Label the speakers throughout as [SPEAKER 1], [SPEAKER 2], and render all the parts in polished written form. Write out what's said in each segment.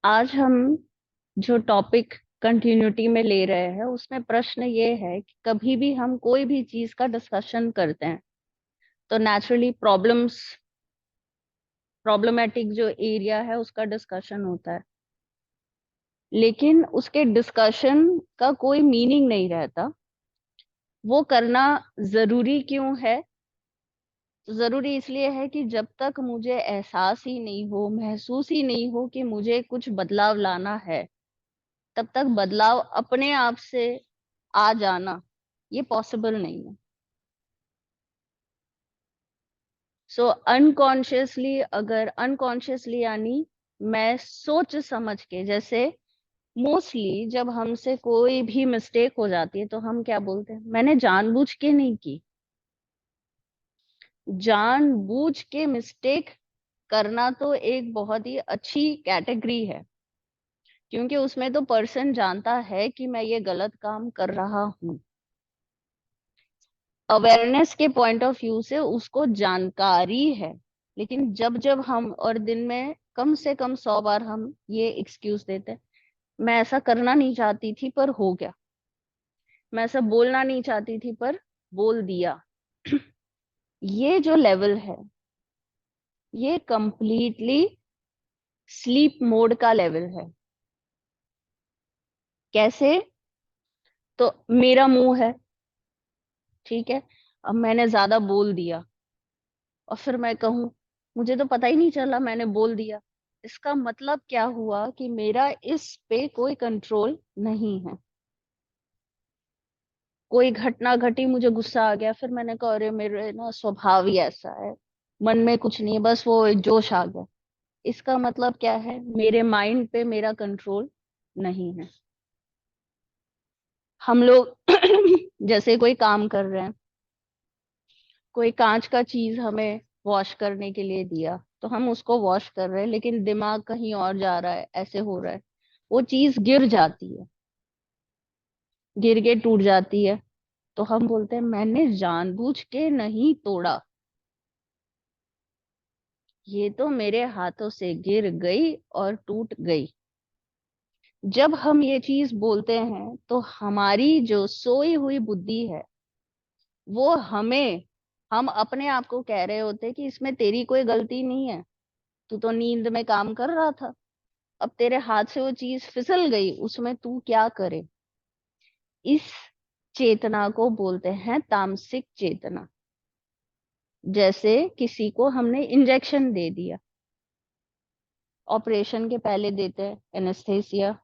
[SPEAKER 1] आज हम जो टॉपिक कंटिन्यूटी में ले रहे हैं उसमें प्रश्न ये है कि कभी भी हम कोई भी चीज का डिस्कशन करते हैं तो नेचुरली प्रॉब्लमेटिक जो एरिया है उसका डिस्कशन होता है। लेकिन उसके डिस्कशन का कोई मीनिंग नहीं रहता। वो करना जरूरी क्यों है? तो जरूरी इसलिए है कि जब तक मुझे एहसास ही नहीं हो, महसूस ही नहीं हो कि मुझे कुछ बदलाव लाना है, तब तक बदलाव अपने आप से आ जाना ये पॉसिबल नहीं है। सो अनकॉन्शियसली यानी मैं सोच समझ के, जैसे मोस्टली जब हमसे कोई भी मिस्टेक हो जाती है तो हम क्या बोलते हैं, मैंने जानबूझ के नहीं की। जानबूझ के मिस्टेक करना तो एक बहुत ही अच्छी कैटेगरी है, क्योंकि उसमें तो पर्सन जानता है कि मैं ये गलत काम कर रहा हूँ। अवेयरनेस के पॉइंट ऑफ व्यू से उसको जानकारी है। लेकिन जब जब हम, और दिन में कम से कम 100 बार हम ये एक्सक्यूज देते हैं, मैं ऐसा करना नहीं चाहती थी पर हो गया, मैं ऐसा बोलना नहीं चाहती थी पर बोल दिया। ये जो लेवल है, ये कंप्लीटली स्लीप मोड का लेवल है। कैसे? तो मेरा मुंह है, ठीक है, अब मैंने ज्यादा बोल दिया और फिर मैं कहूं मुझे तो पता ही नहीं चला मैंने बोल दिया। इसका मतलब क्या हुआ कि मेरा इस पे कोई कंट्रोल नहीं है। कोई घटना घटी, मुझे गुस्सा आ गया, फिर मैंने कहा अरे मेरे ना स्वभाव ही ऐसा है, मन में कुछ नहीं है, बस वो एक जोश आ गया। इसका मतलब क्या है? मेरे माइंड पे मेरा कंट्रोल नहीं है। हम लोग जैसे कोई काम कर रहे हैं, कोई कांच का चीज हमें वॉश करने के लिए दिया तो हम उसको वॉश कर रहे हैं, लेकिन दिमाग कहीं और जा रहा है, ऐसे हो रहा है, वो चीज गिर जाती है, गिर के टूट जाती है, तो हम बोलते हैं मैंने जानबूझ के नहीं तोड़ा, ये तो मेरे हाथों से गिर गई और टूट गई। जब हम ये चीज बोलते हैं तो हमारी जो सोई हुई बुद्धि है वो हम अपने आप को कह रहे होते कि इसमें तेरी कोई गलती नहीं है, तू तो नींद में काम कर रहा था, अब तेरे हाथ से वो चीज फिसल गई, उसमें तू क्या करे। इस चेतना को बोलते हैं तामसिक चेतना। जैसे किसी को हमने इंजेक्शन दे दिया, ऑपरेशन के पहले देते हैं एनेस्थेसिया,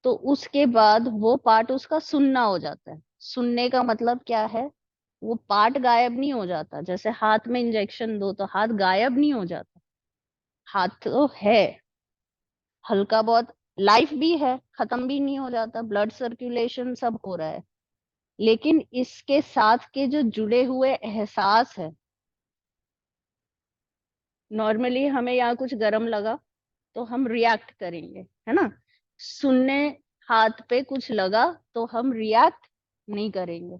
[SPEAKER 1] तो उसके बाद वो पार्ट उसका सुनना हो जाता है। सुनने का मतलब क्या है? वो पार्ट गायब नहीं हो जाता। जैसे हाथ में इंजेक्शन दो तो हाथ गायब नहीं हो जाता, हाथ तो है, हल्का बहुत लाइफ भी है, खत्म भी नहीं हो जाता, ब्लड सर्कुलेशन सब हो रहा है। लेकिन इसके साथ के जो जुड़े हुए एहसास है, नॉर्मली हमें यहाँ कुछ गर्म लगा तो हम रिएक्ट करेंगे, है ना? सुनने, हाथ पे कुछ लगा तो हम रिएक्ट नहीं करेंगे,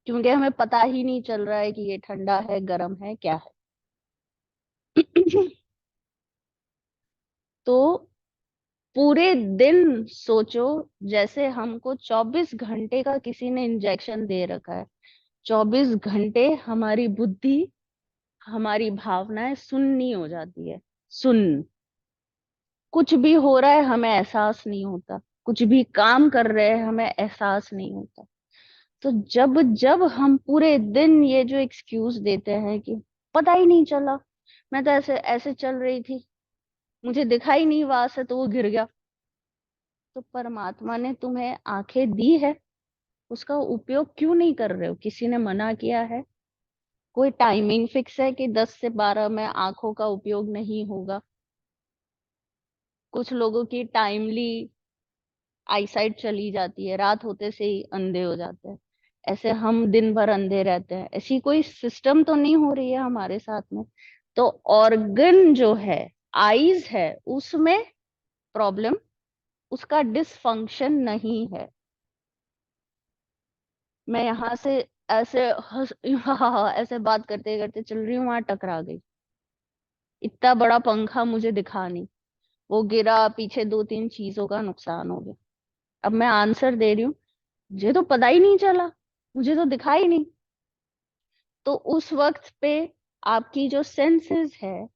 [SPEAKER 1] क्योंकि हमें पता ही नहीं चल रहा है कि ये ठंडा है, गर्म है, क्या है। तो पूरे दिन सोचो, जैसे हमको 24 घंटे का किसी ने इंजेक्शन दे रखा है, 24 घंटे हमारी बुद्धि, हमारी भावनाएं सुन्नी हो जाती है। सुन, कुछ भी हो रहा है हमें एहसास नहीं होता, कुछ भी काम कर रहे हैं हमें एहसास नहीं होता। तो जब जब हम पूरे दिन ये जो एक्सक्यूज देते हैं कि पता ही नहीं चला, मैं तो ऐसे ऐसे चल रही थी, मुझे दिखाई नहीं वहां से तो वो गिर गया, तो परमात्मा ने तुम्हें आंखें दी है, उसका उपयोग क्यों नहीं कर रहे हो? किसी ने मना किया है? कोई टाइमिंग फिक्स है कि 10 से 12 में आंखों का उपयोग नहीं होगा? कुछ लोगों की टाइमली आईसाइट चली जाती है, रात होते से ही अंधे हो जाते हैं, ऐसे हम दिन भर अंधे रहते हैं, ऐसी कोई सिस्टम तो नहीं हो रही है हमारे साथ में। तो ऑर्गन जो है, आईज है, उसमें प्रॉब्लम, उसका डिसफंक्शन नहीं है। मैं यहाँ से ऐसे ऐसे बात करते करते चल रही हूँ, वहां टकरा गई, इतना बड़ा पंखा मुझे दिखा नहीं, वो गिरा, पीछे दो तीन चीजों का नुकसान हो गया। अब मैं आंसर दे रही हूँ, मुझे तो पता ही नहीं चला, मुझे तो दिखाई नहीं। तो उस वक्त पे आपकी जो सेंसेस है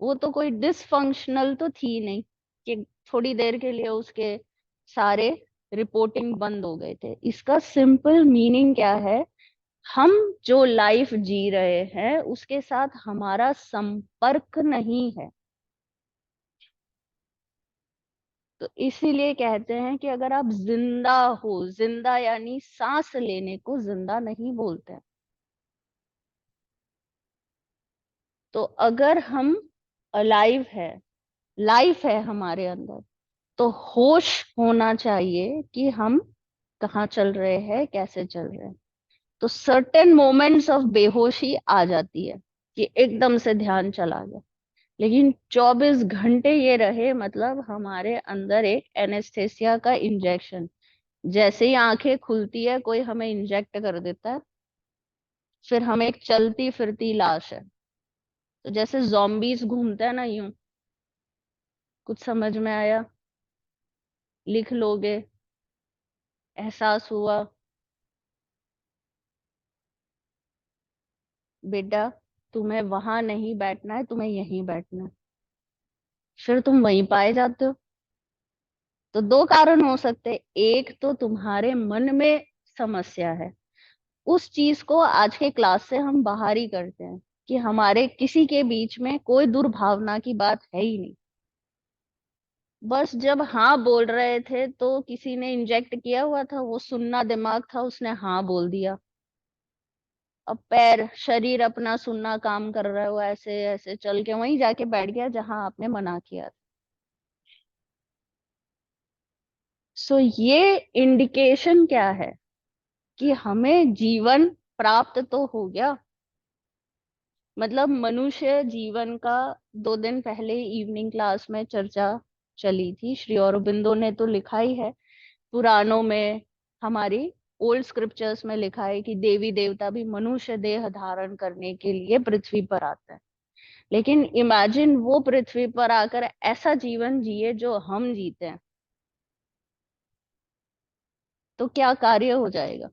[SPEAKER 1] वो तो कोई डिसफंक्शनल तो थी नहीं कि थोड़ी देर के लिए उसके सारे रिपोर्टिंग बंद हो गए थे। इसका सिंपल मीनिंग क्या है, हम जो लाइफ जी रहे हैं उसके साथ हमारा संपर्क नहीं है। तो इसीलिए कहते हैं कि अगर आप जिंदा हो, जिंदा यानी सांस लेने को जिंदा नहीं बोलते हैं। तो अगर हम अलाइव है, लाइफ है हमारे अंदर, तो होश होना चाहिए कि हम कहाँ चल रहे हैं, कैसे चल रहे हैं। तो सर्टेन मोमेंट्स ऑफ बेहोशी आ जाती है कि एकदम से ध्यान चला गया। लेकिन 24 घंटे ये रहे मतलब हमारे अंदर एक एनेस्थेसिया का इंजेक्शन, जैसे ही आंखें खुलती है कोई हमें इंजेक्ट कर देता है, फिर हम एक चलती फिरती लाश है। तो जैसे zombies घूमते हैं ना यूं। कुछ समझ में आया? लिख लोगे? एहसास हुआ? बेटा, तुम्हें वहां नहीं बैठना है, तुम्हें यहीं बैठना है। फिर तुम वहीं पाए जाते हो। तो दो कारण हो सकते हैं, एक तो तुम्हारे मन में समस्या है, उस चीज को आज के क्लास से हम बाहर ही करते हैं कि हमारे किसी के बीच में कोई दुर्भावना की बात है ही नहीं। बस जब हाँ बोल रहे थे तो किसी ने इंजेक्ट किया हुआ था, वो सुनना दिमाग था, उसने हाँ बोल दिया। अब पैर शरीर अपना सुनना काम कर रहा है, वो ऐसे ऐसे चल के वहीं जाके बैठ गया जहां आपने मना किया था। सो ये इंडिकेशन क्या है कि हमें जीवन प्राप्त तो हो गया। मतलब मनुष्य जीवन का 2 दिन पहले इवनिंग क्लास में चर्चा चली थी, श्री अरबिंदो ने तो लिखा ही है पुराणों में, हमारी ओल्ड स्क्रिप्चर्स में लिखा है कि देवी देवता भी मनुष्य देह धारण करने के लिए पृथ्वी पर आते हैं। लेकिन इमेजिन वो पृथ्वी पर आकर ऐसा जीवन जिए जो हम जीते हैं, तो क्या कार्य हो जाएगा।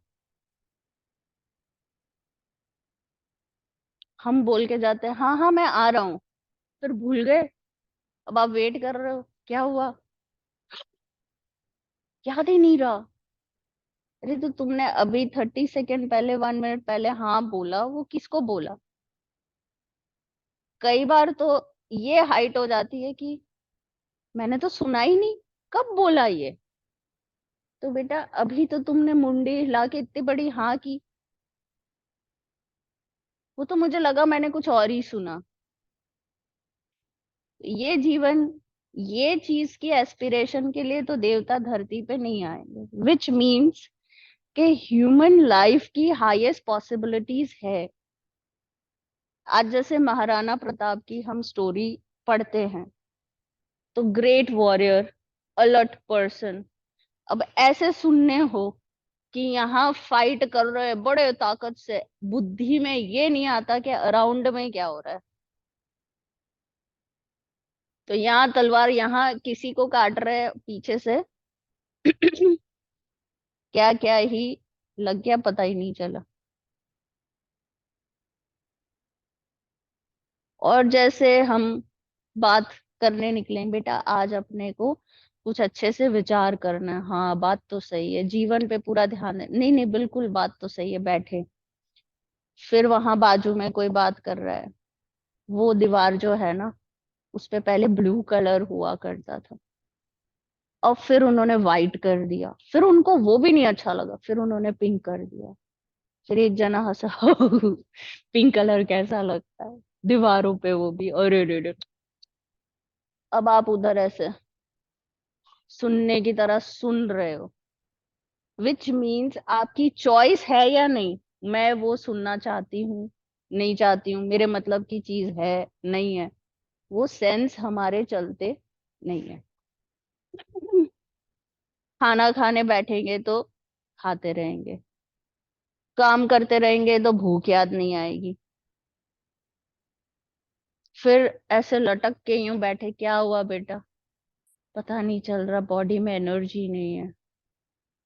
[SPEAKER 1] हम बोल के जाते हैं हाँ हाँ मैं आ रहा हूँ, फिर भूल गए। अब आप वेट कर रहे हो, क्या हुआ, याद ही नहीं रहा। अरे तो तुमने अभी 30 सेकेंड पहले, 1 मिनट पहले हाँ बोला, वो किसको बोला। कई बार तो ये हाइट हो जाती है कि मैंने तो सुना ही नहीं, कब बोला ये। तो बेटा अभी तो तुमने मुंडी हिला के इतनी बड़ी हाँ की, वो तो मुझे लगा मैंने कुछ और ही सुना। ये जीवन, ये चीज की एस्पिरेशन के लिए तो देवता धरती पे नहीं आएंगे, विच मीन्स कि ह्यूमन लाइफ की हाईएस्ट पॉसिबिलिटीज है। आज जैसे महाराणा प्रताप की हम स्टोरी पढ़ते हैं, तो ग्रेट वॉरियर, अलर्ट पर्सन। अब ऐसे सुनने हो कि यहाँ फाइट कर रहे हैं बड़े ताकत से, बुद्धि में ये नहीं आता कि अराउंड में क्या हो रहा है। तो यहाँ तलवार, यहाँ किसी को काट रहे हैं पीछे से क्या क्या ही लग गया, पता ही नहीं चला। और जैसे हम बात करने निकले, बेटा आज अपने को कुछ अच्छे से विचार करना है, हाँ बात तो सही है, जीवन पे पूरा ध्यान है, नहीं नहीं बिल्कुल बात तो सही है, बैठे। फिर वहां बाजू में कोई बात कर रहा है, वो दीवार जो है ना, उस पे पहले ब्लू कलर हुआ करता था, और फिर उन्होंने वाइट कर दिया, फिर उनको वो भी नहीं अच्छा लगा, फिर उन्होंने पिंक कर दिया। फिर एक जना हंसा पिंक कलर कैसा लगता है दीवारों पे, वो भी, अरे रे रे। अब आप उधर ऐसे सुनने की तरह सुन रहे हो, विच मीन्स आपकी चॉइस है या नहीं, मैं वो सुनना चाहती हूँ, नहीं चाहती हूँ, मेरे मतलब की चीज है, नहीं है। वो सेंस हमारे चलते नहीं है। खाना खाने बैठेंगे तो खाते रहेंगे, काम करते रहेंगे तो भूख याद नहीं आएगी। फिर ऐसे लटक के यूं बैठे, क्या हुआ बेटा, पता नहीं चल रहा, बॉडी में एनर्जी नहीं है,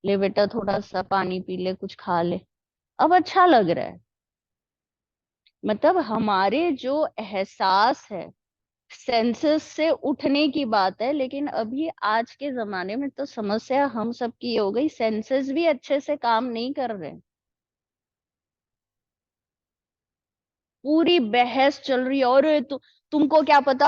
[SPEAKER 1] ले बेटा थोड़ा सा पानी पी ले, कुछ खा ले, अब अच्छा लग रहा है। मतलब हमारे जो एहसास है, सेंसेस से उठने की बात है, लेकिन अभी आज के जमाने में तो समस्या हम सबकी ये हो गई, सेंसेस भी अच्छे से काम नहीं कर रहे। पूरी बहस चल रही है, अरे तुमको क्या पता,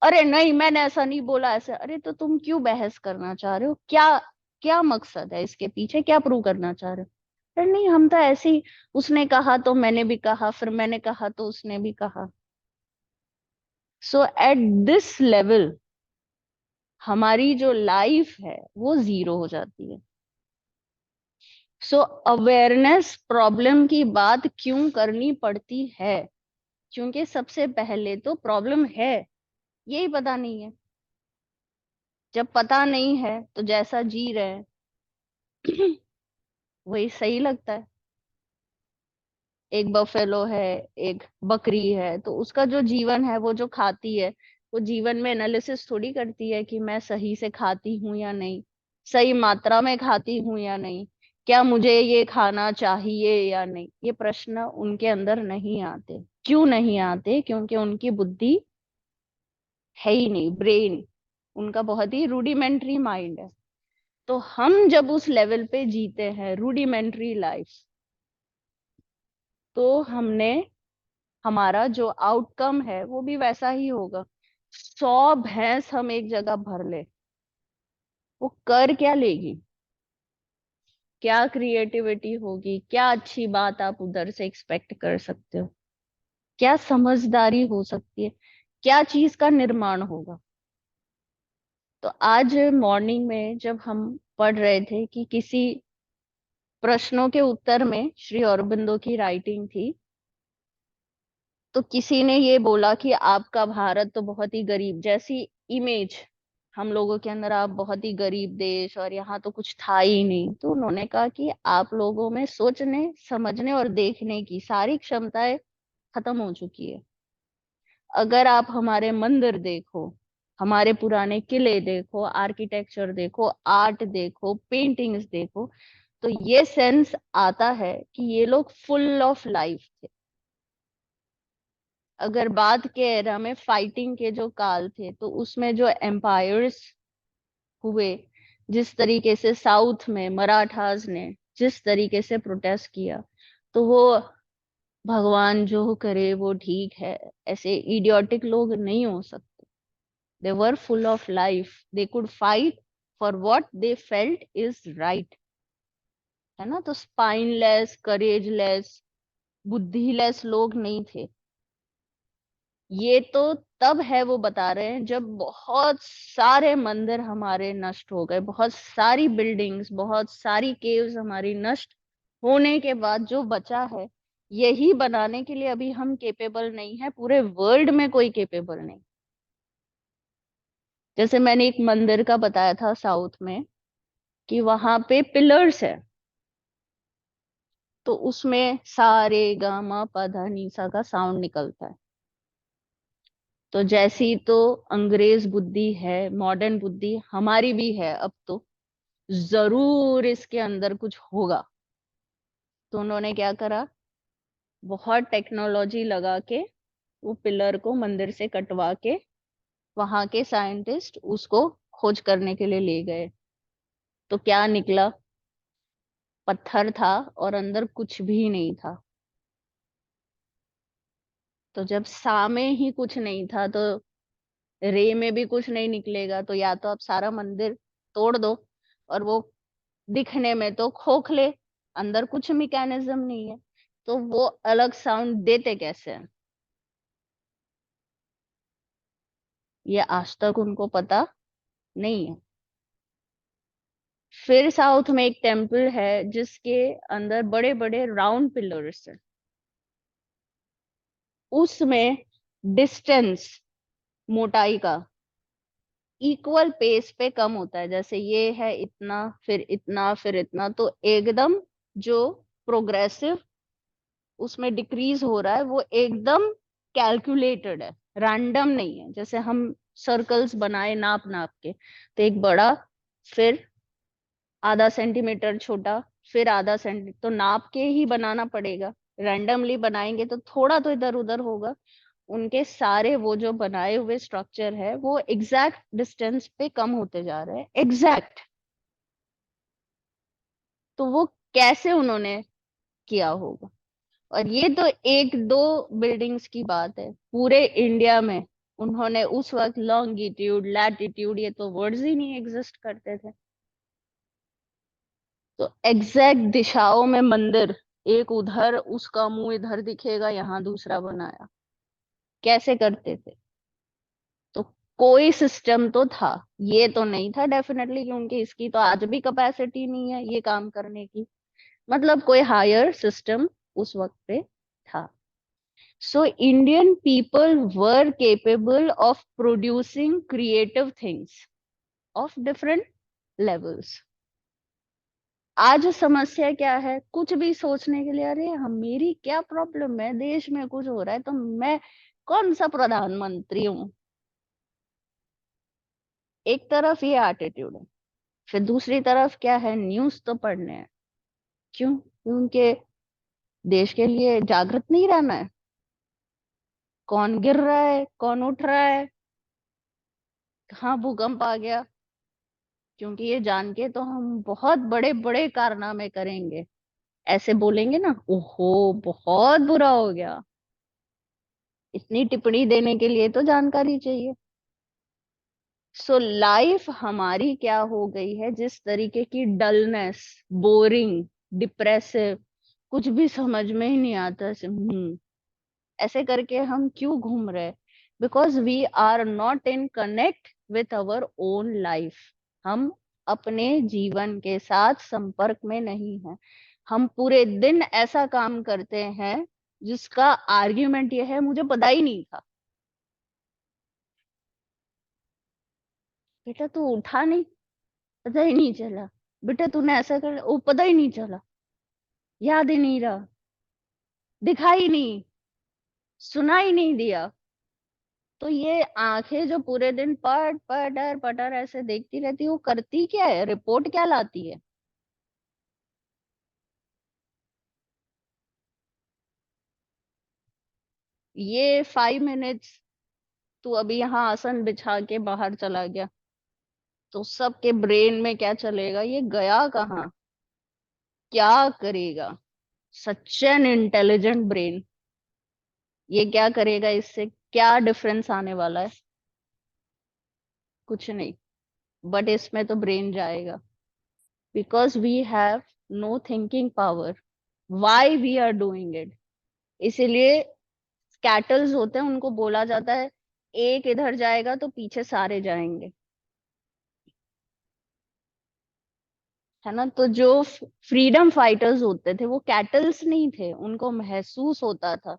[SPEAKER 1] अरे नहीं मैंने ऐसा नहीं बोला, ऐसा, अरे तो तुम क्यों बहस करना चाह रहे हो, क्या क्या मकसद है इसके पीछे, क्या प्रूव करना चाह रहे हो? अरे नहीं, हम तो ऐसे ही, उसने कहा तो मैंने भी कहा, फिर मैंने कहा तो उसने भी कहा। सो एट दिस लेवल हमारी जो लाइफ है वो जीरो हो जाती है। सो अवेयरनेस प्रॉब्लम की बात क्यों करनी पड़ती है? क्योंकि सबसे पहले तो प्रॉब्लम है, यही पता नहीं है। जब पता नहीं है तो जैसा जी रहे हैं वही सही लगता है। एक बफेलो है, एक बकरी है, तो उसका जो जीवन है, वो जो खाती है, वो जीवन में एनालिसिस थोड़ी करती है कि मैं सही से खाती हूँ या नहीं, सही मात्रा में खाती हूँ या नहीं, क्या मुझे ये खाना चाहिए या नहीं। ये प्रश्न उनके अंदर नहीं आते। क्यों नहीं आते? क्योंकि उनकी बुद्धि है ही नहीं, ब्रेन उनका बहुत ही रूडिमेंट्री माइंड है। तो हम जब उस लेवल पे जीते हैं रूडिमेंट्री लाइफ, तो हमने, हमारा जो आउटकम है वो भी वैसा ही होगा। 100 भैंस हम एक जगह भर ले, वो कर क्या लेगी? क्या क्रिएटिविटी होगी? क्या अच्छी बात आप उधर से एक्सपेक्ट कर सकते हो? क्या समझदारी हो सकती है? क्या चीज का निर्माण होगा? तो आज मॉर्निंग में जब हम पढ़ रहे थे कि किसी प्रश्नों के उत्तर में श्री अरबिंदो की राइटिंग थी, तो किसी ने ये बोला कि आपका भारत तो बहुत ही गरीब जैसी इमेज हम लोगों के अंदर, आप बहुत ही गरीब देश और यहाँ तो कुछ था ही नहीं। तो उन्होंने कहा कि आप लोगों में सोचने समझने और देखने की सारी क्षमताएं खत्म हो चुकी है। अगर आप हमारे मंदिर देखो, हमारे पुराने किले देखो, आर्किटेक्चर देखो, आर्ट देखो, पेंटिंग्स देखो, तो ये सेंस आता है कि ये लोग फुल ऑफ लाइफ थे। अगर बात के एरा में फाइटिंग के जो काल थे, तो उसमें जो एम्पायर्स हुए, जिस तरीके से साउथ में मराठास ने जिस तरीके से प्रोटेस्ट किया, तो वो भगवान जो करे वो ठीक है, ऐसे इडियोटिक लोग नहीं हो सकते। They were full of life, they could fight for what they felt is right. है ना? तो स्पाइनलेस, करेजलेस, बुद्धिलेस लोग नहीं थे। ये तो तब है, वो बता रहे हैं, जब बहुत सारे मंदिर हमारे नष्ट हो गए, बहुत सारी बिल्डिंग्स, बहुत सारी केव्स हमारी नष्ट होने के बाद जो बचा है, यही बनाने के लिए अभी हम केपेबल नहीं है, पूरे वर्ल्ड में कोई केपेबल नहीं। जैसे मैंने एक मंदिर का बताया था साउथ में, कि वहां पे पिलर्स है, तो उसमें सारे गामा पधा नीसा का साउंड निकलता है। तो जैसी तो अंग्रेज बुद्धि है, मॉडर्न बुद्धि हमारी भी है अब, तो जरूर इसके अंदर कुछ होगा। तो उन्होंने क्या करा, बहुत टेक्नोलॉजी लगा के वो पिलर को मंदिर से कटवा के वहां के साइंटिस्ट उसको खोज करने के लिए ले गए। तो क्या निकला? पत्थर था और अंदर कुछ भी नहीं था। तो जब सामे ही कुछ नहीं था, तो रे में भी कुछ नहीं निकलेगा। तो या तो आप सारा मंदिर तोड़ दो, और वो दिखने में तो खोखले, अंदर कुछ मैकेनिज्म नहीं है, तो वो अलग साउंड देते कैसे हैं? ये आज तक उनको पता नहीं है। फिर साउथ में एक टेम्पल है जिसके अंदर बड़े बड़े राउंड पिलर्स हैं। उसमें डिस्टेंस, मोटाई का इक्वल पेस पे कम होता है। जैसे ये है इतना, फिर इतना, फिर इतना, तो एकदम जो प्रोग्रेसिव उसमें डिक्रीज हो रहा है, वो एकदम कैलकुलेटेड है, रैंडम नहीं है। जैसे हम सर्कल्स बनाए नाप नाप के, तो एक बड़ा, फिर आधा सेंटीमीटर छोटा, फिर आधा सेंटीमीटर, तो नाप के ही बनाना पड़ेगा। रैंडमली बनाएंगे तो थोड़ा तो इधर उधर होगा। उनके सारे वो जो बनाए हुए स्ट्रक्चर है वो एग्जैक्ट डिस्टेंस पे कम होते जा रहे हैं, एग्जैक्ट। तो वो कैसे उन्होंने किया होगा? और ये तो एक दो बिल्डिंग्स की बात है, पूरे इंडिया में उन्होंने उस वक्त लॉन्गिट्यूड लैटिट्यूड, ये तो वर्ड्स ही नहीं एग्जिस्ट करते थे, तो एग्जैक्ट दिशाओं में मंदिर, एक उधर उसका मुंह इधर दिखेगा, यहाँ दूसरा बनाया, कैसे करते थे? तो कोई सिस्टम तो था, ये तो नहीं था डेफिनेटली, क्योंकि इसकी तो आज भी कैपेसिटी नहीं है ये काम करने की। मतलब कोई हायर सिस्टम उस वक्त पे था। So Indian people were capable of producing creative things of different levels. आज समस्या क्या है? कुछ भी सोचने के लिए, अरे हम, मेरी क्या प्रॉब्लम है, देश में कुछ हो रहा है तो मैं कौन सा प्रधानमंत्री हूँ। एक तरफ ये एटीट्यूड है, फिर दूसरी तरफ क्या है, न्यूज तो पढ़ने हैं। क्यों? क्योंकि देश के लिए जागृत नहीं रहना है, कौन गिर रहा है, कौन उठ रहा है, कहाँ भूकंप आ गया, क्योंकि ये जान के तो हम बहुत बड़े बड़े कारनामे करेंगे। ऐसे बोलेंगे ना, ओहो बहुत बुरा हो गया, इतनी टिप्पणी देने के लिए तो जानकारी चाहिए। सो लाइफ हमारी क्या हो गई है, जिस तरीके की डलनेस, बोरिंग, डिप्रेसिव, कुछ भी समझ में ही नहीं आता, ऐसे करके हम क्यों घूम रहे? Because we are not in connect with our own life. हम अपने जीवन के साथ संपर्क में नहीं है। हम पूरे दिन ऐसा काम करते हैं जिसका आर्ग्यूमेंट ये है, मुझे पता ही नहीं था। बेटा तू उठा नहीं, पता ही नहीं चला। बेटा तूने ऐसा कर, वो पता ही नहीं चला, याद ही नहीं रहा, दिखाई नहीं, सुना ही नहीं दिया। तो ये आंखें जो पूरे दिन पट पटर पटर ऐसे देखती रहती है, वो करती क्या है, रिपोर्ट क्या लाती है? ये 5 मिनट्स तू अभी यहाँ आसन बिछा के बाहर चला गया, तो सबके ब्रेन में क्या चलेगा, ये गया कहाँ, क्या करेगा? सच एन इंटेलिजेंट ब्रेन, ये क्या करेगा, इससे क्या डिफरेंस आने वाला है? कुछ नहीं। बट इसमें तो ब्रेन जाएगा, because we have no thinking power. Why we are doing it? इसीलिए स्कैटल्स होते हैं, उनको बोला जाता है एक इधर जाएगा तो पीछे सारे जाएंगे, है ना? तो जो फ्रीडम फाइटर्स होते थे वो कैटल्स नहीं थे, उनको महसूस होता था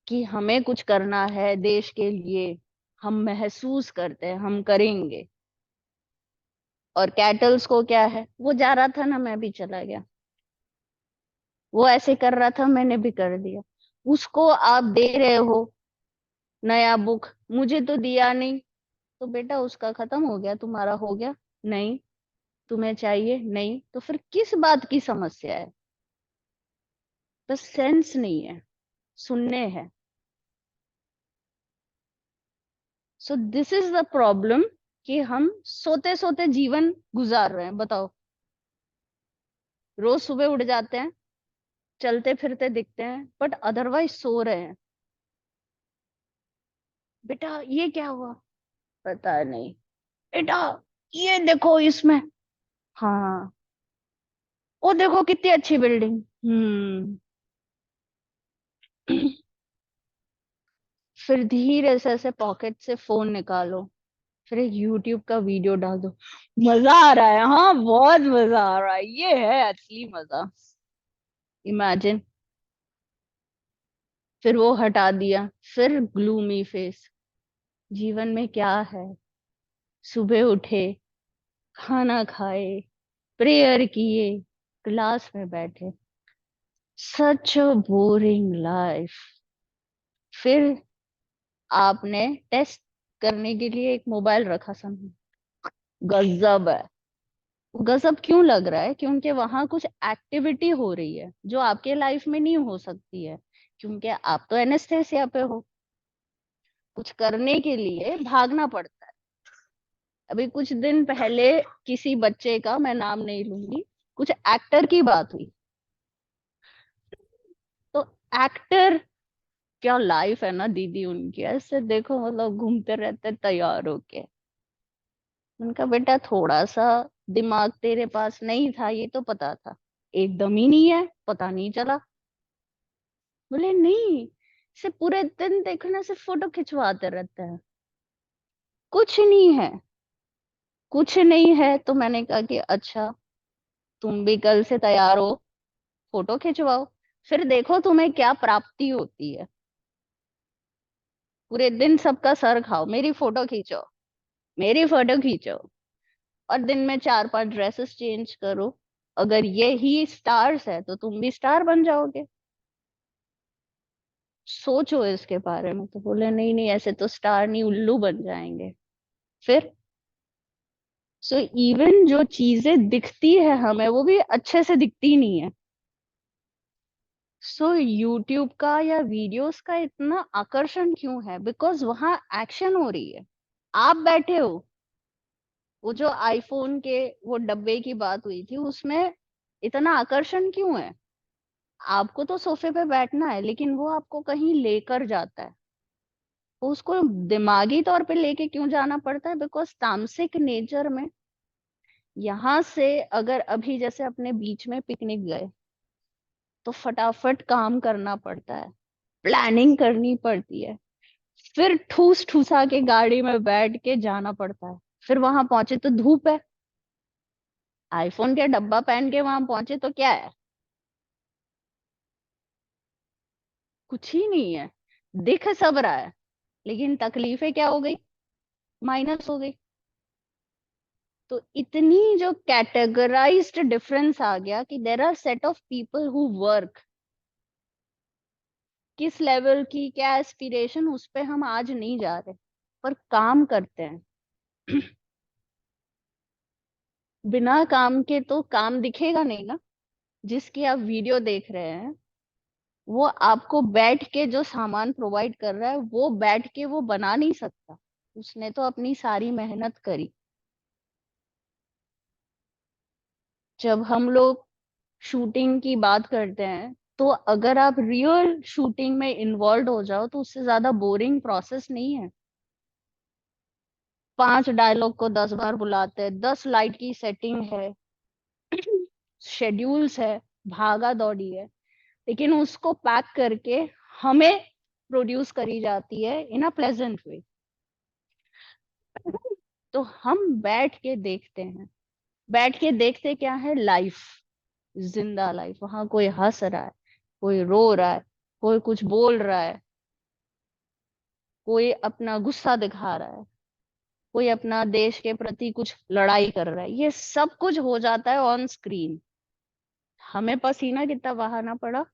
[SPEAKER 1] कि हमें कुछ करना है देश के लिए, हम महसूस करते हैं, हम करेंगे। और कैटल्स को क्या है, वो जा रहा था ना, मैं भी चला गया, वो ऐसे कर रहा था, मैंने भी कर दिया। उसको आप दे रहे हो नया बुक, मुझे तो दिया नहीं, तो बेटा उसका खत्म हो गया, तुम्हारा हो गया नहीं? तुम्हें चाहिए नहीं, तो फिर किस बात की समस्या है? बस सेंस नहीं है, सुनने हैं। सो दिस इज द प्रॉब्लम, कि हम सोते सोते जीवन गुजार रहे हैं। बताओ, रोज सुबह उठ जाते हैं, चलते फिरते दिखते हैं, बट अदरवाइज सो रहे हैं। बेटा ये क्या हुआ, पता नहीं। बेटा ये देखो इसमें, हाँ, वो देखो कितनी अच्छी बिल्डिंग। फिर धीरे से ऐसे पॉकेट से फोन निकालो, फिर एक यूट्यूब का वीडियो डाल दो, मजा आ रहा है, हाँ बहुत मजा आ रहा है, ये है असली मजा। इमेजिन। फिर वो हटा दिया, फिर ग्लूमी फेस। जीवन में क्या है? सुबह उठे, खाना खाए, प्रेयर किए, क्लास में बैठे, सच अ बोरिंग लाइफ। फिर आपने टेस्ट करने के लिए एक मोबाइल रखा सामने। गजब है। गजब क्यों लग रहा है? क्योंकि वहां कुछ एक्टिविटी हो रही है जो आपके लाइफ में नहीं हो सकती है, क्योंकि आप तो एनेस्थेसिया पे हो। कुछ करने के लिए भागना पड़ता है। अभी कुछ दिन पहले किसी बच्चे का, मैं नाम नहीं लूंगी, कुछ एक्टर की बात हुई। तो एक्टर, क्या लाइफ है ना दीदी उनकी, ऐसे देखो मतलब घूमते रहते तैयार होके। उनका बेटा थोड़ा सा दिमाग तेरे पास नहीं था ये तो पता था, एकदम ही नहीं है, पता नहीं चला। बोले नहीं, से पूरे दिन देखो ना सिर्फ फोटो खिंचवाते रहते हैं, कुछ नहीं है। कुछ नहीं है तो मैंने कहा कि अच्छा, तुम भी कल से तैयार हो, फोटो खिंचवाओ, फिर देखो तुम्हें क्या प्राप्ति होती है। पूरे दिन सबका सर खाओ, मेरी फोटो खींचो, मेरी फोटो खींचो, और दिन में 4-5 ड्रेसेस चेंज करो। अगर ये ही स्टार्स है तो तुम भी स्टार बन जाओगे। सोचो इसके बारे में। तो बोले नहीं नहीं, ऐसे तो स्टार नहीं, उल्लू बन जाएंगे। फिर सो इवन जो चीजें दिखती है हमें वो भी अच्छे से दिखती नहीं है। सो यूट्यूब का या वीडियोस का इतना आकर्षण क्यों है? बिकॉज वहां एक्शन हो रही है, आप बैठे हो। वो जो आईफोन के वो डब्बे की बात हुई थी, उसमें इतना आकर्षण क्यों है? आपको तो सोफे पे बैठना है, लेकिन वो आपको कहीं लेकर जाता है। तो उसको दिमागी तौर पे लेके क्यों जाना पड़ता है? बिकॉज तामसिक नेचर में, यहाँ से अगर अभी जैसे अपने बीच में पिकनिक गए तो फटाफट काम करना पड़ता है, प्लानिंग करनी पड़ती है, फिर ठूस ठूसा के गाड़ी में बैठ के जाना पड़ता है। फिर वहां पहुंचे तो धूप है, आईफोन के डब्बा पहन के वहां पहुंचे तो क्या है? कुछ ही नहीं है। दिख सब रहा है, लेकिन तकलीफें क्या हो गई? माइनस हो गई। तो इतनी जो कैटेगराइज्ड डिफरेंस आ गया कि there are set of people who work, किस लेवल की क्या एस्पिरेशन, उस पे हम आज नहीं जा रहे, पर काम करते हैं। बिना काम के तो काम दिखेगा नहीं ना। जिसकी आप वीडियो देख रहे हैं, वो आपको बैठ के जो सामान प्रोवाइड कर रहा है वो बैठ के वो बना नहीं सकता। उसने तो अपनी सारी मेहनत करी। जब हम लोग शूटिंग की बात करते हैं, तो अगर आप रियल शूटिंग में इन्वॉल्व हो जाओ तो उससे ज्यादा बोरिंग प्रोसेस नहीं है। 5 डायलॉग को 10 बार बुलाते हैं, 10 लाइट की सेटिंग है, शेड्यूल्स है, भागा दौड़ी है, लेकिन उसको पैक करके हमें प्रोड्यूस करी जाती है इन अ प्लेजेंट वे। तो हम बैठ के देखते हैं। बैठ के देखते क्या है? लाइफ, जिंदा लाइफ। वहां कोई हंस रहा है, कोई रो रहा है, कोई कुछ बोल रहा है, कोई अपना गुस्सा दिखा रहा है, कोई अपना देश के प्रति कुछ लड़ाई कर रहा है। ये सब कुछ हो जाता है ऑन स्क्रीन। हमें पसीना कितना बहाना पड़ा।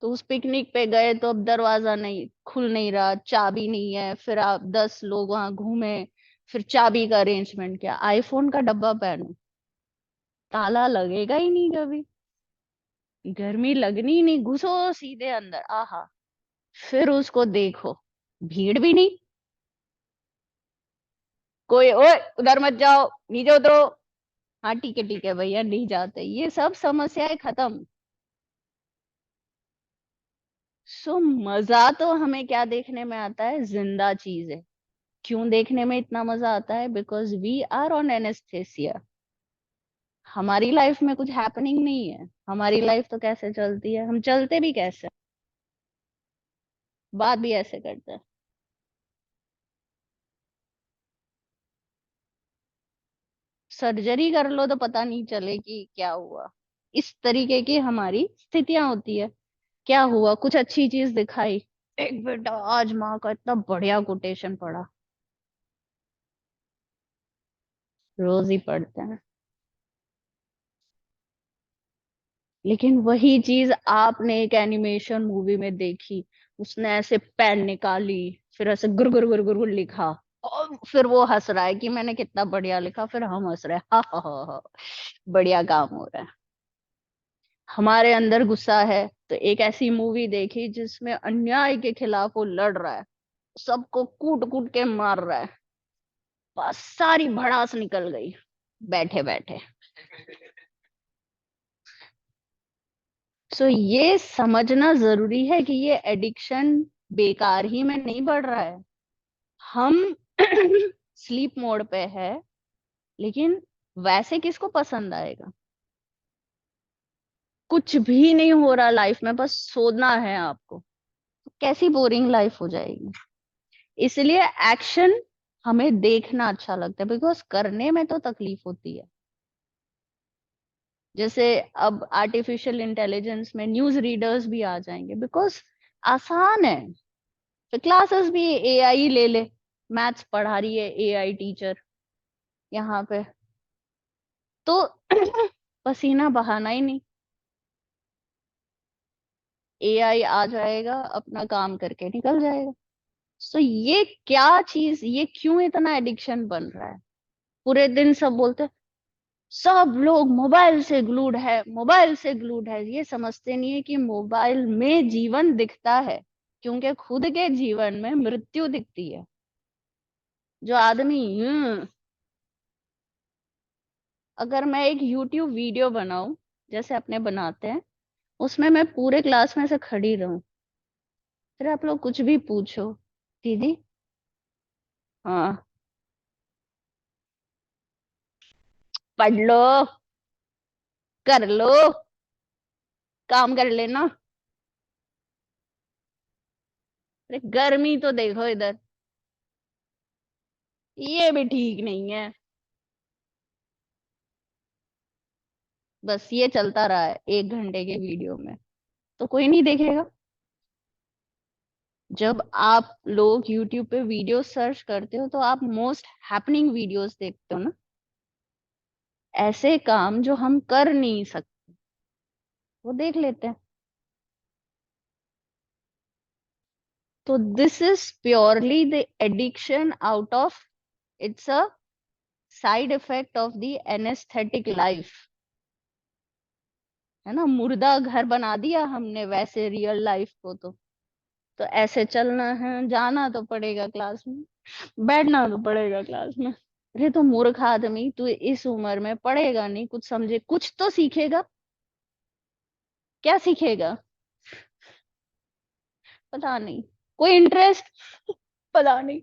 [SPEAKER 1] तो उस पिकनिक पे गए तो अब दरवाजा नहीं खुल नहीं रहा, चाबी नहीं है, फिर आप 10 लोग वहां घूमे, फिर चाबी का अरेंजमेंट किया। आईफोन का डब्बा पहनो, ताला लगेगा ही नहीं कभी, गर्मी लगनी ही नहीं, घुसो सीधे अंदर, आहा। फिर उसको देखो, भीड़ भी नहीं, कोई ओए उधर मत जाओ, नीचे उतरो। हाँ ठीक है भैया, नहीं जाते, ये सब समस्याएं खत्म। सो मजा तो हमें क्या देखने में आता है? जिंदा चीजें। क्यों देखने में इतना मजा आता है? Because we are on anaesthesia. हमारी लाइफ में कुछ हैपनिंग नहीं है। हमारी लाइफ तो कैसे चलती है? हम चलते भी कैसे, बात भी ऐसे करते हैं। सर्जरी कर लो तो पता नहीं चले कि क्या हुआ। इस तरीके की हमारी स्थितियां होती है। क्या हुआ? कुछ अच्छी चीज दिखाई, एक बेटा आज माँ का इतना बढ़िया कोटेशन पढ़ा। रोज ही पढ़ते हैं, लेकिन वही चीज आपने एक एनिमेशन मूवी में देखी, उसने ऐसे पेन निकाली, फिर ऐसे गुर गुर गुर गुर गुर लिखा, और फिर वो हंस रहा है कि मैंने कितना बढ़िया लिखा, फिर हम हंस रहे हैं, हा हा हा हा, बढ़िया काम हो रहा है। हमारे अंदर गुस्सा है तो एक ऐसी मूवी देखी जिसमें अन्याय के खिलाफ वो लड़ रहा है, सबको कूट कूट के मार रहा है, बस सारी भड़ास निकल गई बैठे बैठे। सो ये समझना जरूरी है कि ये एडिक्शन बेकार ही में नहीं बढ़ रहा है। हम स्लीप मोड पे है, लेकिन वैसे किसको पसंद आएगा? कुछ भी नहीं हो रहा लाइफ में, बस सोना है आपको, तो कैसी बोरिंग लाइफ हो जाएगी। इसलिए एक्शन हमें देखना अच्छा लगता है, बिकॉज करने में तो तकलीफ होती है। जैसे अब आर्टिफिशियल इंटेलिजेंस में न्यूज रीडर्स भी आ जाएंगे, बिकॉज आसान है। तो क्लासेस भी एआई ले ले, मैथ्स पढ़ा रही है एआई टीचर यहाँ पे, तो पसीना बहाना ही नहीं, एआई आ जाएगा, अपना काम करके निकल जाएगा। सो ये क्या चीज, ये क्यों इतना एडिक्शन बन रहा है? पूरे दिन सब बोलते हैं, सब लोग मोबाइल से ग्लूड है, मोबाइल से ग्लूड है, ये समझते नहीं है कि मोबाइल में जीवन दिखता है, क्योंकि खुद के जीवन में मृत्यु दिखती है। जो आदमी अगर मैं एक यूट्यूब वीडियो बनाऊं जैसे अपने बनाते हैं, उसमें मैं पूरे क्लास में से खड़ी रहूं, फिर आप लोग कुछ भी पूछो, दीदी, हाँ, पढ़ लो, कर लो, काम कर लेना, अरे गर्मी तो देखो इधर, ये भी ठीक नहीं है। बस ये चलता रहा है 1 घंटे के वीडियो में, तो कोई नहीं देखेगा। जब आप लोग यूट्यूब पे वीडियो सर्च करते हो तो आप मोस्ट हैपनिंग वीडियोस देखते हो ना, ऐसे काम जो हम कर नहीं सकते वो देख लेते हैं। तो this is purely the addiction out of, it's a side effect of the anaesthetic life, है ना। मुर्दा घर बना दिया हमने वैसे रियल लाइफ को, तो ऐसे चलना है, जाना तो पड़ेगा क्लास में, बैठना तो पड़ेगा क्लास में। अरे तो मूर्ख आदमी, तू इस उम्र में पढ़ेगा नहीं, कुछ समझे, कुछ तो सीखेगा, क्या सीखेगा? पता नहीं, कोई इंटरेस्ट, पता नहीं।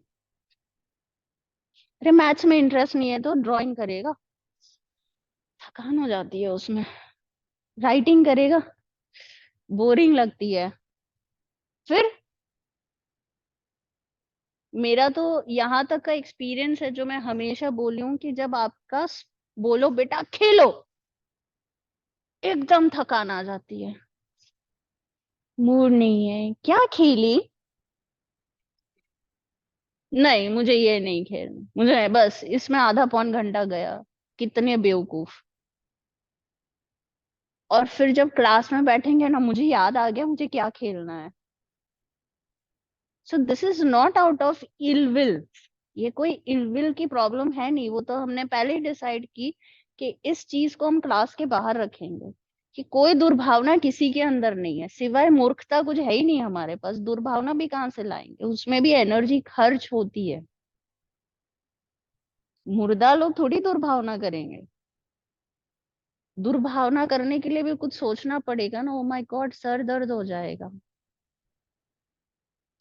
[SPEAKER 1] अरे मैथ्स में इंटरेस्ट नहीं है तो ड्राइंग करेगा, थकान हो जाती है उसमें। राइटिंग करेगा, बोरिंग लगती है। फिर मेरा तो यहाँ तक का एक्सपीरियंस है जो मैं हमेशा बोली हूँ कि जब आपका बोलो बेटा खेलो, एकदम थकान आ जाती है, मूड नहीं है, क्या खेली, नहीं मुझे ये नहीं खेलना, मुझे बस इसमें आधा पौन घंटा गया, कितने बेवकूफ। और फिर जब क्लास में बैठेंगे ना, मुझे याद आ गया मुझे क्या खेलना है। So this is not out of ill will, ये कोई इल विल की प्रॉब्लम है नहीं, वो तो हमने पहले ही डिसाइड की कि इस चीज को हम क्लास के बाहर रखेंगे, कि कोई दुर्भावना किसी के अंदर नहीं है, सिवाय मूर्खता कुछ है ही नहीं हमारे पास, दुर्भावना भी कहाँ से लाएंगे, उसमें भी एनर्जी खर्च होती है। मुर्दा लोग थोड़ी दुर्भावना करेंगे, दुर्भावना करने के लिए भी कुछ सोचना पड़ेगा ना, ओ माय गॉड सर दर्द हो जाएगा।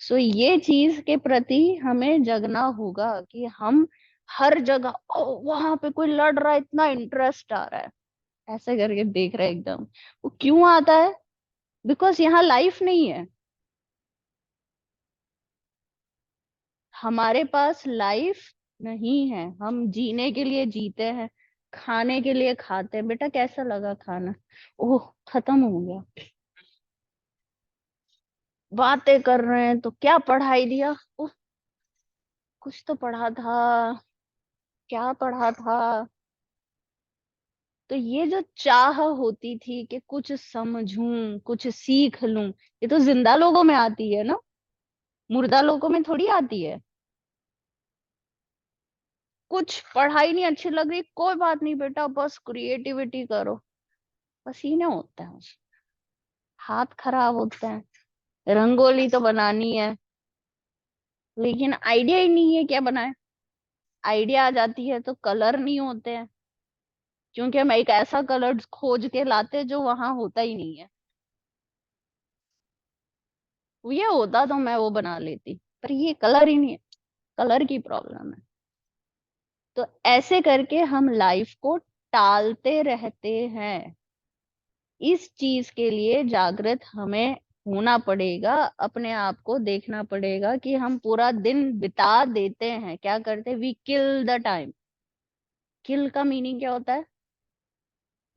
[SPEAKER 1] सो ये चीज के प्रति हमें जगना होगा कि हम हर जगह, ओ वहां पे कोई लड़ रहा है, इतना इंटरेस्ट आ रहा है, ऐसे करके देख रहे हैं एकदम। वो क्यों आता है? बिकॉज यहाँ लाइफ नहीं है, हमारे पास लाइफ नहीं है, हम जीने के लिए जीते हैं, खाने के लिए खाते हैं। बेटा कैसा लगा खाना? ओह खत्म हो गया। बातें कर रहे हैं तो क्या पढ़ाई दिया? ओह कुछ तो पढ़ा था, क्या पढ़ा था? तो ये जो चाह होती थी कि कुछ समझूं, कुछ सीख लूं, ये तो जिंदा लोगों में आती है ना, मुर्दा लोगों में थोड़ी आती है। कुछ पढ़ाई नहीं अच्छी लग रही, कोई बात नहीं बेटा, बस क्रिएटिविटी करो। पसीने होते हैं उसमें, हाथ खराब होते हैं, रंगोली तो बनानी है, लेकिन आइडिया ही नहीं है क्या बनाए। आइडिया आ जाती है तो कलर नहीं होते हैं, क्योंकि हम एक ऐसा कलर खोज के लाते हैं जो वहां होता ही नहीं है। ये होता तो मैं वो बना लेती, पर ये कलर ही नहीं है, कलर की प्रॉब्लम है। तो ऐसे करके हम लाइफ को टालते रहते हैं। इस चीज के लिए जागृत हमें होना पड़ेगा, अपने आप को देखना पड़ेगा कि हम पूरा दिन बिता देते हैं, क्या करते हैं, वी किल द टाइम। किल का मीनिंग क्या होता है?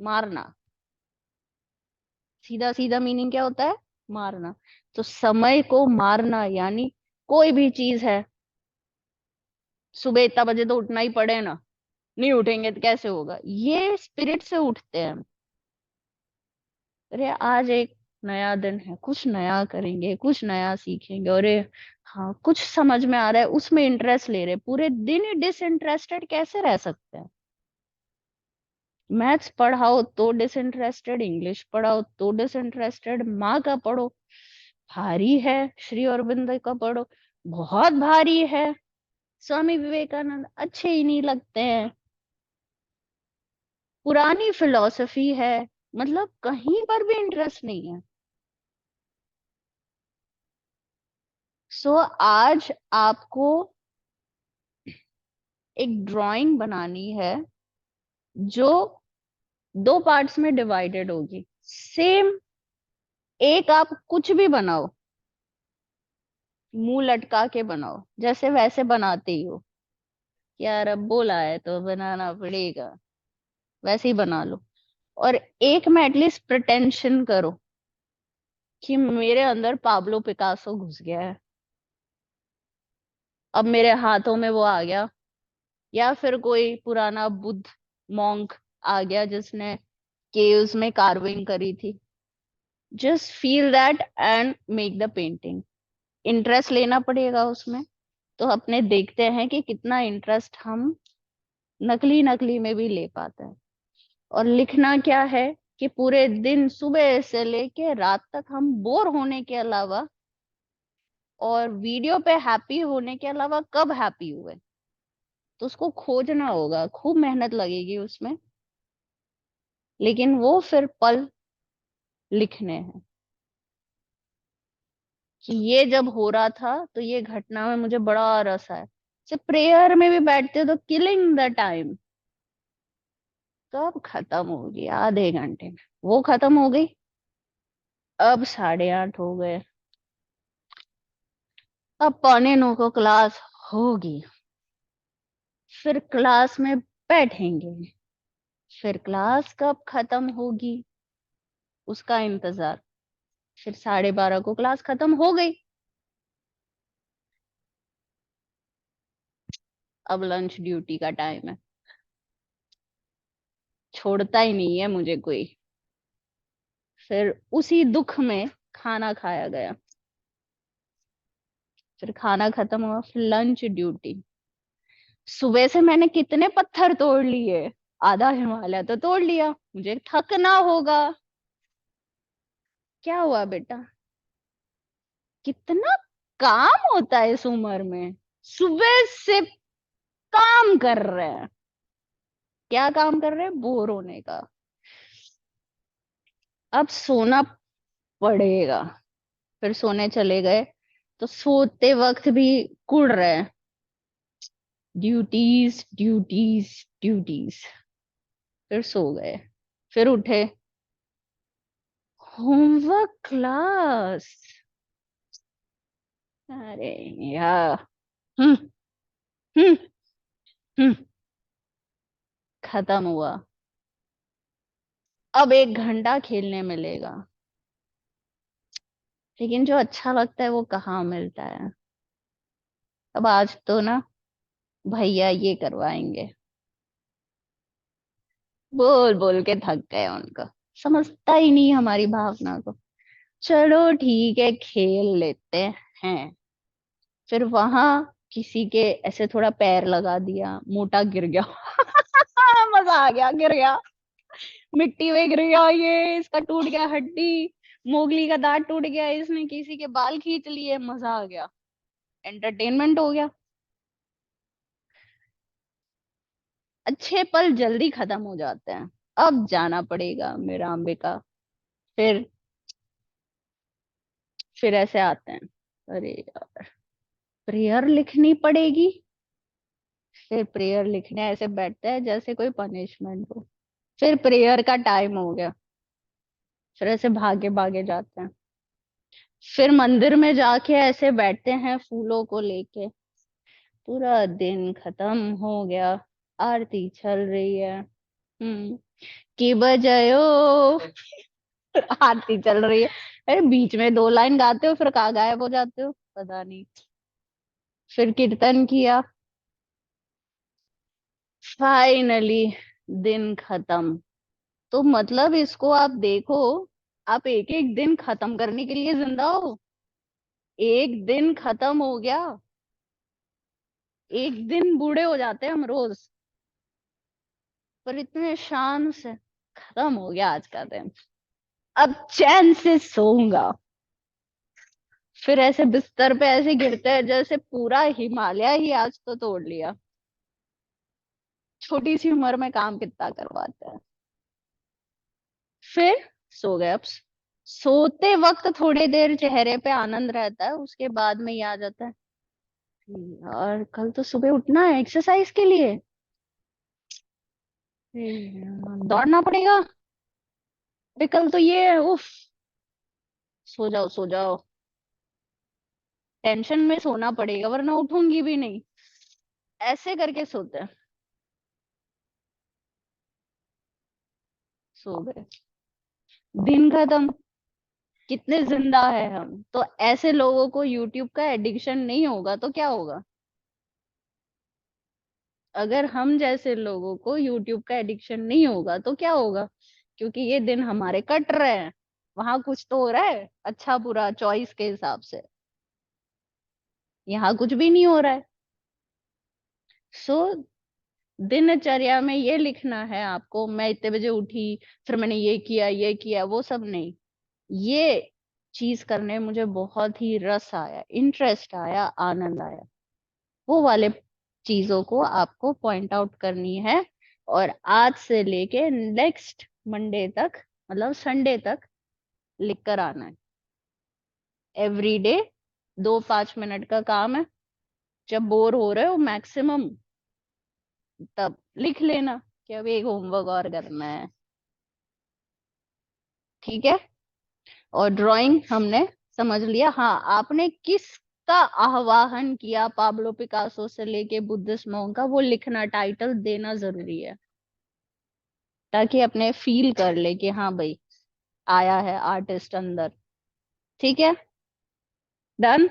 [SPEAKER 1] मारना। सीधा सीधा मीनिंग क्या होता है? मारना। तो समय को मारना यानी कोई भी चीज है, सुबह इतना बजे तो उठना ही पड़े ना, नहीं उठेंगे तो कैसे होगा, ये स्पिरिट से उठते हैं। अरे आज एक नया दिन है, कुछ नया करेंगे, कुछ नया सीखेंगे, अरे हाँ कुछ समझ में आ रहा है, उसमें इंटरेस्ट ले रहे, पूरे दिन ही डिसइंटरेस्टेड कैसे रह सकते हैं। मैथ्स पढ़ाओ तो डिसइंटरेस्टेड, इंग्लिश पढ़ाओ तो डिसइंटरेस्टेड, माँ का पढ़ो भारी है, श्री अरविंद का पढ़ो बहुत भारी है, स्वामी विवेकानंद अच्छे ही नहीं लगते हैं, पुरानी फिलॉसफी है, मतलब कहीं पर भी इंटरेस्ट नहीं है। सो आज आपको एक ड्राइंग बनानी है जो दो पार्ट्स में डिवाइडेड होगी। सेम, एक आप कुछ भी बनाओ, मुंह लटका के बनाओ, जैसे वैसे बनाते ही हो, यार अब बोला है तो बनाना पड़ेगा, वैसे ही बना लो। और एक में एटलीस्ट प्रिटेंशन करो कि मेरे अंदर पाब्लो पिकासो घुस गया है, अब मेरे हाथों में वो आ गया, या फिर कोई पुराना बुद्ध मॉन्क आ गया जिसने केव्स में कार्विंग करी थी। Just feel that and make the painting. Interest लेना पड़ेगा उसमें। तो अपने देखते हैं कि कितना इंटरेस्ट हम नकली नकली में भी ले पाते हैं। और लिखना क्या है कि पूरे दिन सुबह से लेके रात तक हम बोर होने के अलावा और वीडियो पे हैप्पी होने के अलावा कब हैप्पी हुए, तो उसको खोजना होगा, खूब मेहनत लगेगी उसमें, लेकिन वो फिर पल लिखने हैं कि ये जब हो रहा था तो ये घटना में मुझे बड़ा रस आया। से प्रेयर में भी बैठते हो तो किलिंग द टाइम कब खत्म होगी, आधे घंटे में वो खत्म हो गई। अब 8:30 हो गए, अब 8:45 को क्लास होगी, फिर क्लास में बैठेंगे, फिर क्लास कब खत्म होगी उसका इंतजार, फिर 12:30 को क्लास खत्म हो गई, अब लंच ड्यूटी का टाइम है, छोड़ता ही नहीं है मुझे कोई। फिर उसी दुख में खाना खाया गया, फिर खाना खत्म हुआ, फिर लंच ड्यूटी। सुबह से मैंने कितने पत्थर तोड़ लिए, आधा हिमालय तो तोड़ लिया, मुझे थकना होगा। क्या हुआ बेटा, कितना काम होता है इस उम्र में, सुबह से काम कर रहे हैं। क्या काम कर रहे हैं? बोर होने का। अब सोना पड़ेगा, फिर सोने चले गए तो सोते वक्त भी कुड़ रहे हैं, ड्यूटीज ड्यूटीज ड्यूटीज। फिर सो गए, फिर उठे, होमवर्क क्लास, अरे यार, हम्म हम्म हम्म, खत्म हुआ। अब 1 घंटा खेलने मिलेगा, लेकिन जो अच्छा लगता है वो कहाँ मिलता है। अब आज तो ना भैया ये करवाएंगे, बोल बोल के थक गए उनको, समझता ही नहीं हमारी भावना को। चलो ठीक है, खेल लेते हैं। फिर वहां किसी के ऐसे थोड़ा पैर लगा दिया, मोटा गिर गया। मजा आ गया, गिर गया, मिट्टी में गिर गया, ये इसका टूट गया हड्डी, मोगली का दांत टूट गया, इसने किसी के बाल खींच लिए, मजा आ गया, एंटरटेनमेंट हो गया। अच्छे पल जल्दी खत्म हो जाते हैं। अब जाना पड़ेगा मेरा अंबिका। फिर फिर ऐसे आते हैं, अरे यार, प्रेयर लिखनी पड़ेगी। फिर प्रेयर लिखने ऐसे बैठते हैं जैसे कोई पनिशमेंट हो। फिर प्रेयर का टाइम हो गया, फिर ऐसे भागे भागे जाते हैं। फिर मंदिर में जाके ऐसे बैठते हैं फूलों को लेके। पूरा दिन खत्म हो गया, आरती चल रही है। की बजायो, आरती चल रही है। अरे बीच में दो लाइन गाते हो, फिर कहाँ गायब हो जाते हो, पता नहीं। फिर कीर्तन किया, फाइनली दिन खत्म। तो मतलब इसको आप देखो, आप एक एक दिन खत्म करने के लिए जिंदा हो। एक दिन खत्म हो गया, एक दिन बूढ़े हो जाते हैं हम रोज, पर इतने शान से खत्म हो गया आज का दिन। अब चैन से सोऊंगा। फिर ऐसे बिस्तर पे ऐसे गिरते हैं जैसे पूरा हिमालय ही आज तो तोड़ लिया। छोटी सी उम्र में काम कितना करवाते हैं। फिर सो गए। अब सोते वक्त थोड़ी देर चेहरे पे आनंद रहता है, उसके बाद में ये आ जाता है, और कल तो सुबह उठना है एक्सरसाइज के लिए, दौड़ना पड़ेगा। अरे कल तो ये है, उफ। सो जाओ सो जाओ, टेंशन में सोना पड़ेगा वरना उठूंगी भी नहीं। ऐसे करके सोते हैं। सो गए, दिन खत्म। कितने जिंदा है हम तो। ऐसे लोगों को यूट्यूब का एडिक्शन नहीं होगा तो क्या होगा। अगर हम जैसे लोगों को यूट्यूब का एडिक्शन नहीं होगा तो क्या होगा, क्योंकि ये दिन हमारे कट रहे हैं। वहां कुछ तो हो रहा है अच्छा बुरा चॉइस के हिसाब से, यहाँ कुछ भी नहीं हो रहा है। सो दिनचर्या में ये लिखना है आपको, मैं इतने बजे उठी, फिर मैंने ये किया, वो सब नहीं। ये चीज करने में मुझे बहुत ही रस आया, इंटरेस्ट आया, आनंद आया, वो वाले चीजों को आपको पॉइंट आउट करनी है। और आज से लेके नेक्स्ट मंडे तक, मतलब संडे तक, लिख कर आना है। एवरी डे 2-5 मिनट का काम है। जब बोर हो रहे हो मैक्सिमम, तब लिख लेना कि अब एक होमवर्क और करना है। ठीक है। और ड्राइंग हमने समझ लिया। हाँ, आपने किसका आह्वान किया पाब्लो पिकासो से लेके बुद्धिस्ट मॉन्क का, वो लिखना, टाइटल देना जरूरी है, ताकि अपने फील कर ले कि हाँ भाई, आया है आर्टिस्ट अंदर। ठीक है, डन।